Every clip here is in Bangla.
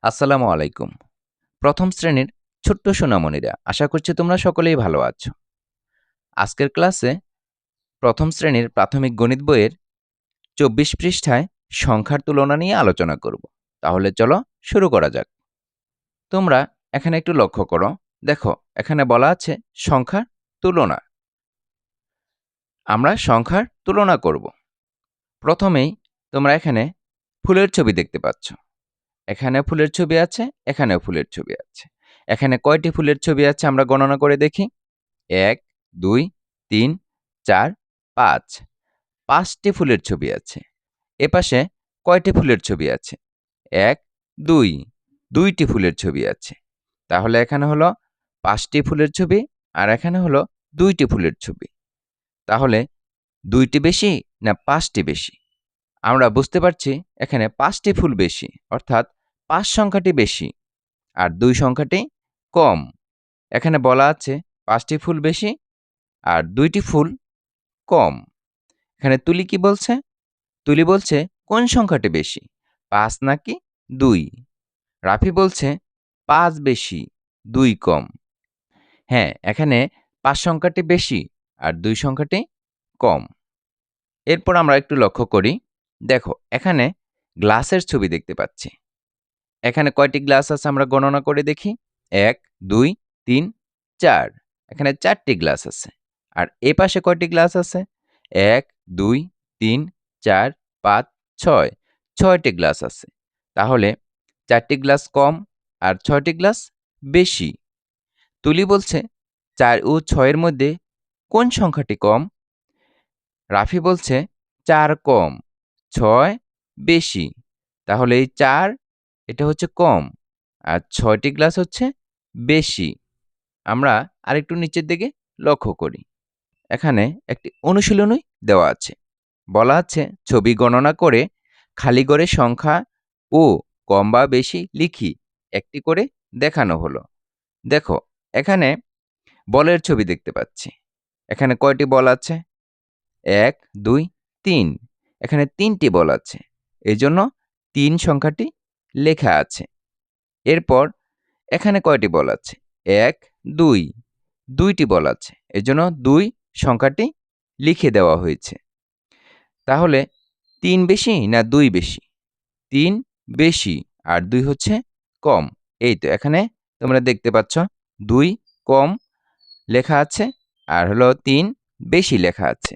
আসসালামু আলাইকুম। প্রথম শ্রেণীর ছোট্ট সোনামণিরা, আশা করছি তোমরা সকলেই ভালো আছো। আজকের ক্লাসে প্রথম শ্রেণীর প্রাথমিক গণিত বইয়ের ২৪ পৃষ্ঠায় সংখ্যার তুলনা নিয়ে আলোচনা করব। তাহলে চলো শুরু করা যাক। তোমরা এখানে একটু লক্ষ্য করো। দেখো, এখানে বলা আছে সংখ্যার তুলনা। আমরা সংখ্যার তুলনা করব। প্রথমেই তোমরা এখানে ফুলের ছবি দেখতে পাচ্ছ। এখানে ফুলের ছবি আছে, এখানেও ফুলের ছবি আছে। এখানে কয়টি ফুলের ছবি আছে আমরা গণনা করে দেখি। ১, ২, ৩, ৪, ৫। ৫টি ফুলের ছবি আছে। এপাশে কয়টি ফুলের ছবি আছে? ১, ২। ২টি ফুলের ছবি আছে। তাহলে এখানে হলো ৫টি ফুলের ছবি আর এখানে হলো ২টি ফুলের ছবি। তাহলে ২টি বেশি না ৫টি বেশি? আমরা বুঝতে পারছি এখানে ৫টি ফুল বেশি, অর্থাৎ ৫ সংখ্যাটি বেশি আর ২ সংখ্যাটি কম। এখানে বলা আছে ৫টি ফুল বেশি আর ২টি ফুল কম। এখানে তুলি কি বলছে? তুলি বলছে কোন সংখ্যাটি বেশি, ৫ নাকি ২? রাফি বলছে ৫ বেশি, ২ কম। হ্যাঁ, এখানে ৫ সংখ্যাটি বেশি আর ২ সংখ্যাটি কম। এরপর আমরা একটু লক্ষ্য করি। দেখো, এখানে গ্লাসের ছবি দেখতে পাচ্ছি। এখানে কয়টি গ্লাস আছে আমরা গণনা করে দেখি। ১, ২, ৩, ৪। এখানে ৪টি গ্লাস আছে। আর এপাশে কয়টি গ্লাস আছে? ১, ২, ৩, ৪, ৫, ৬। ৬টি গ্লাস আছে। তাহলে ৪টি গ্লাস কম আর ৬টি গ্লাস বেশি। তুলি বলছে ৪ ও ৬ এর মধ্যে কোন সংখ্যাটি কম? রাফি বলছে ৪ কম, ৬ বেশি। তাহলে এই ৪ এটা হচ্ছে কম আর ৬টি গ্লাস হচ্ছে বেশি। আমরা আরেকটু নিচের দিকে লক্ষ্য করি। এখানে একটি অনুশীলনী দেওয়া আছে। বলা আছে ছবি গণনা করে খালি ঘরে সংখ্যা ও কম বা বেশি লিখি একটি করে দেখানো হলো। দেখো, এখানে বলের ছবি দেখতে পাচ্ছি। এখানে কয়টি বল আছে? ১, ২, ৩। এখানে ৩টি বল আছে। এজন্য ৩ সংখ্যাটি লেখা আছে। এরপর এখানে কয়টি বল আছে? ১, ২। ২টি বল আছে। এজন্য ২ সংখ্যাটি লিখে দেওয়া হয়েছে। তাহলে ৩ বেশি না ২ বেশি? ৩ বেশি আর ২ হচ্ছে কম। এই তো এখানে তোমরা দেখতে পাচ্ছ ২ কম লেখা আছে আর হলো ৩ বেশি লেখা আছে।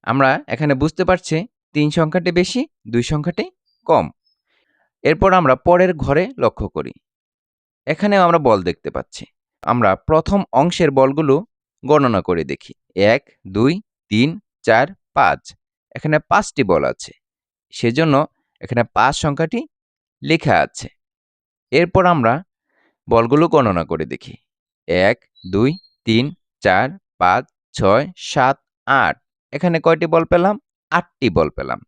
আমরা এখানে বুঝতে পারছি ৩ সংখ্যাটি বেশি, ২ সংখ্যাটি কম। এরপর আমরা পরের ঘরে লক্ষ্য করি। এখানেও আমরা বল দেখতে পাচ্ছি। আমরা প্রথম অংশের বলগুলো গণনা করে দেখি। ১, ২, ৩, ৪, ৫। এখানে ৫টি বল আছে। সেজন্য এখানে ৫ সংখ্যাটি লেখা আছে। এরপর আমরা বলগুলো গণনা করে দেখি। ১, ২, ৩, ৪, ৫, ৬, ৭, ৮। এখানে কয়টি বল পেলাম? ৮টি বল পেলাম।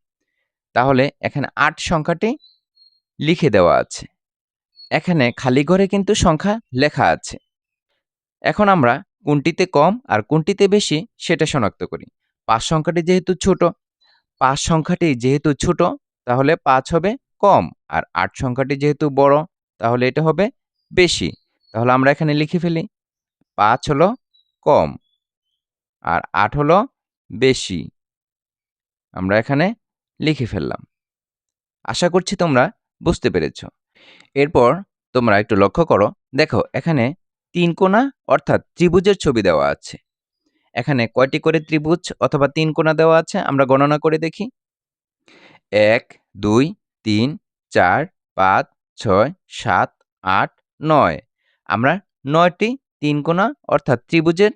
তাহলে এখানে ৮ সংখ্যাটি লিখে দেওয়া আছে। এখানে খালি ঘরে কিন্তু সংখ্যা লেখা আছে। এখন আমরা কোনটিতে কম আর কোনটিতে বেশি সেটা শনাক্ত করি। ৫ সংখ্যাটি যেহেতু ছোট, ৫ সংখ্যাটি যেহেতু ছোট তাহলে ৫ হবে কম আর ৮ সংখ্যাটি যেহেতু বড় তাহলে এটা হবে বেশি। তাহলে আমরা এখানে লিখে ফেলি ৫ হলো কম আর ৮ হলো বেশি। আমরা এখানে লিখে ফেললাম। আশা করছি তোমরা বুঝতে পেরেছ। এরপর তোমরা একটু লক্ষ্য করো। দেখো, এখানে ৩ কোণা অর্থাৎ ত্রিভুজের ছবি দেওয়া আছে। এখানে কয়টি করে ত্রিভুজ অথবা ৩ কোণা দেওয়া আছে আমরা গণনা করে দেখি। ১, ২, ৩, ৪, ৫, ৬, ৭, ৮, ৯। আমরা ৯টি ৩ কোণা অর্থাৎ ত্রিভুজের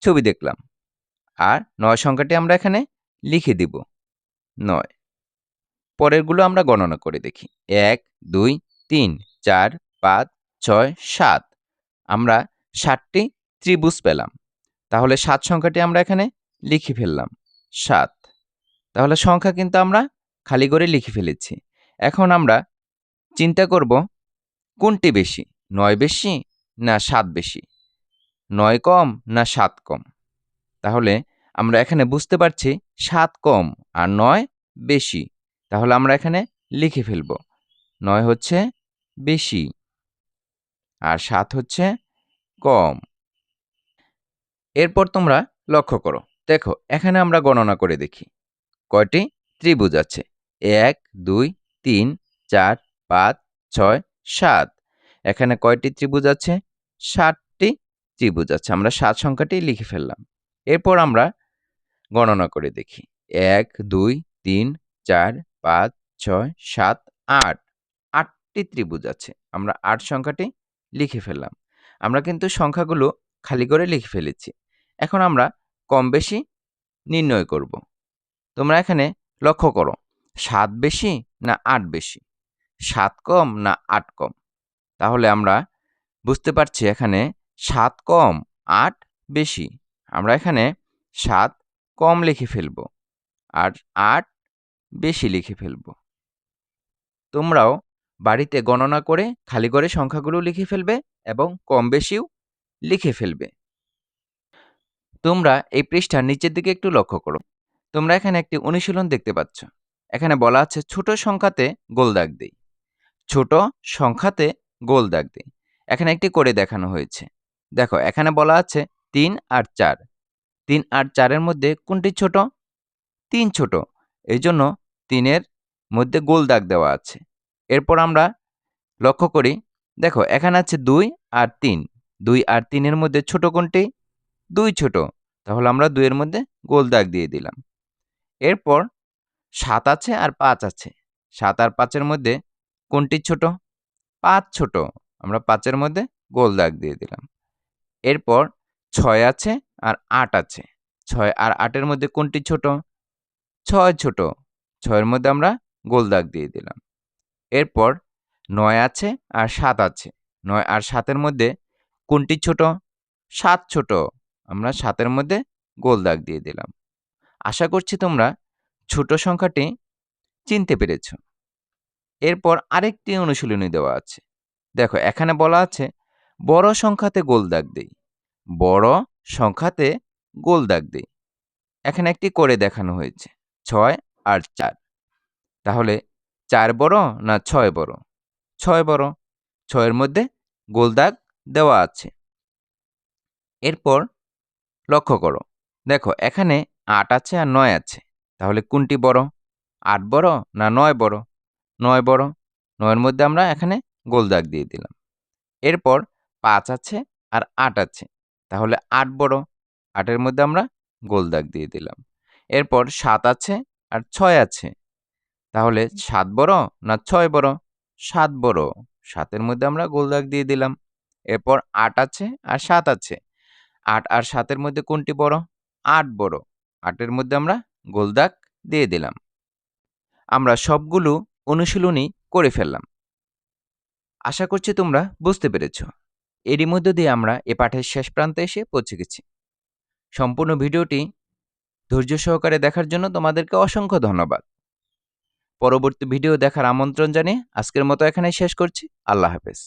ছবি দেখলাম। আর ৯ সংখ্যাটি আমরা এখানে লিখে দিব ৯। পরেরগুলো আমরা গণনা করে দেখি। ১, ২, ৩, ৪, ৫, ৬, ৭। আমরা ৭টি ত্রিভুজ পেলাম। তাহলে ৭ সংখ্যাটি আমরা এখানে লিখে ফেললাম ৭। তাহলে সংখ্যা কিন্তু আমরা খালি করে লিখে ফেলেছি। এখন আমরা চিন্তা করব কোনটি বেশি, ৯ বেশি না ৭ বেশি? ৯ কম না ৭ কম? তাহলে আমরা এখানে বুঝতে পারছি ৭ কম আর ৯ বেশি। তাহলে আমরা এখানে লিখে ফেলব ৯ হচ্ছে বেশি আর 7 হচ্ছে কম। এরপর তোমরা লক্ষ্য করো। দেখো এখানে আমরা গণনা করে দেখি কয়টি ত্রিভুজ আছে। ১, ২, ৩, ৪, ৫, ৬, ৭। এখানে কয়টি ত্রিভুজ আছে? ৭টি ত্রিভুজ আছে। আমরা ৭ সংখ্যাটি লিখে ফেললাম। এরপর আমরা গণনা করে দেখি। ১, ২, ৩, ৪, ৫, ৬, ৭, ৮। ৮টি ত্রিভুজ আছে। আমরা ৮ সংখ্যাটি লিখে ফেললাম। আমরা কিন্তু সংখ্যাগুলো খালি করে লিখে ফেলেছি। এখন আমরা কম বেশি নির্ণয় করব। তোমরা এখানে লক্ষ্য করো ৭ বেশি না ৮ বেশি? ৭ কম না ৮ কম? তাহলে আমরা বুঝতে পারছি এখানে ৭ কম ৮ বেশি। আমরা এখানে ৭ কম লিখে ফেলব আর ৮ বেশি লিখে ফেলব। তোমরাও বাড়িতে গণনা করে খালি করে সংখ্যাগুলো লিখে ফেলবে এবং কম বেশিও লিখে ফেলবে। তোমরা এই পৃষ্ঠার নিচের দিকে একটু লক্ষ্য করো। তোমরা এখানে একটি অনুশীলন দেখতে পাচ্ছ। এখানে বলা আছে ছোট সংখ্যাতে গোল দাগ দেই। ছোট সংখ্যাতে গোল দাগ দেই। এখানে একটি করে দেখানো হয়েছে। দেখো এখানে বলা আছে ৩ আর ৪। ৩ আর ৪ এর মধ্যে কোনটি ছোট? ৩ ছোট। এইজন্য ৩ এর মধ্যে গোল দাগ দেওয়া আছে। এরপর আমরা লক্ষ্য করি, দেখো এখানে আছে ২ আর ৩। ২ আর ৩ এর মধ্যে ছোট কোনটি? ২ ছোট। তাহলে আমরা ২ এর মধ্যে গোল দাগ দিয়ে দিলাম। এরপর ৭ আছে আর ৫ আছে। ৭ আর ৫ এর মধ্যে কোনটি ছোট? ৫ ছোট। আমরা ৫ এর মধ্যে গোল দাগ দিয়ে দিলাম। এরপর ৬ আছে আর ৮ আছে। ৬ আর ৮ এর মধ্যে কোনটি ছোট? ৬ ছোট। ৬ এর মধ্যে আমরা গোল দাগ দিয়ে দিলাম। এরপর ৯ আছে আর ৭ আছে। ৯ আর ৭ এর মধ্যে কোনটি ছোট? ৭ ছোট। আমরা ৭ এর মধ্যে গোল দাগ দিয়ে দিলাম। আশা করছি তোমরা ছোট সংখ্যাটি চিনতে পেরেছ। এরপর আরেকটি অনুশীলনী দেওয়া আছে। দেখো এখানে বলা আছে বড় সংখ্যাতে গোল দাগ দেই। বড় সংখ্যাতে গোল দাগ দেই। এখানে একটি করে দেখানো হয়েছে ৬ আর ৪। তাহলে ৪ বড় না ৬ বড়? ৬ বড়। ৬ এর মধ্যে গোল দাগ দেওয়া আছে। এরপর লক্ষ্য করো। দেখো এখানে ৮ আছে আর ৯ আছে। তাহলে কোনটি বড়? ৮ বড় না ৯ বড়? ৯ বড়। ৯ এর মধ্যে আমরা এখানে গোল দাগ দিয়ে দিলাম। এরপর ৫ আছে আর ৮ আছে। তাহলে ৮ বড়। ৮ এর মধ্যে আমরা গোল দাগ দিয়ে দিলাম। এরপর ৭ আছে আর ৬ আছে। তাহলে ৭ বড় না ৬ বড়? ৭ বড়। ৭ এর মধ্যে আমরা গোল দাগ দিয়ে দিলাম। এরপর ৮ আছে আর ৭ আছে। ৮ আর ৭ এর মধ্যে কোনটি বড়? ৮ বড়। ৮ এর মধ্যে আমরা গোল দাগ দিয়ে দিলাম। আমরা সবগুলো অনুশীলনী করে ফেললাম। আশা করছি তোমরা বুঝতে পেরেছ। এরই মধ্য দিয়ে আমরা এ পাঠের শেষ প্রান্তে এসে পৌঁছে গেছি। সম্পূর্ণ ভিডিওটি ধৈর্য সহকারে দেখার জন্য তোমাদেরকে অসংখ্য ধন্যবাদ। পরবর্তী ভিডিও দেখার আমন্ত্রণ জানিয়ে আজকের মতো এখানেই শেষ করছি। আল্লাহ হাফেজ।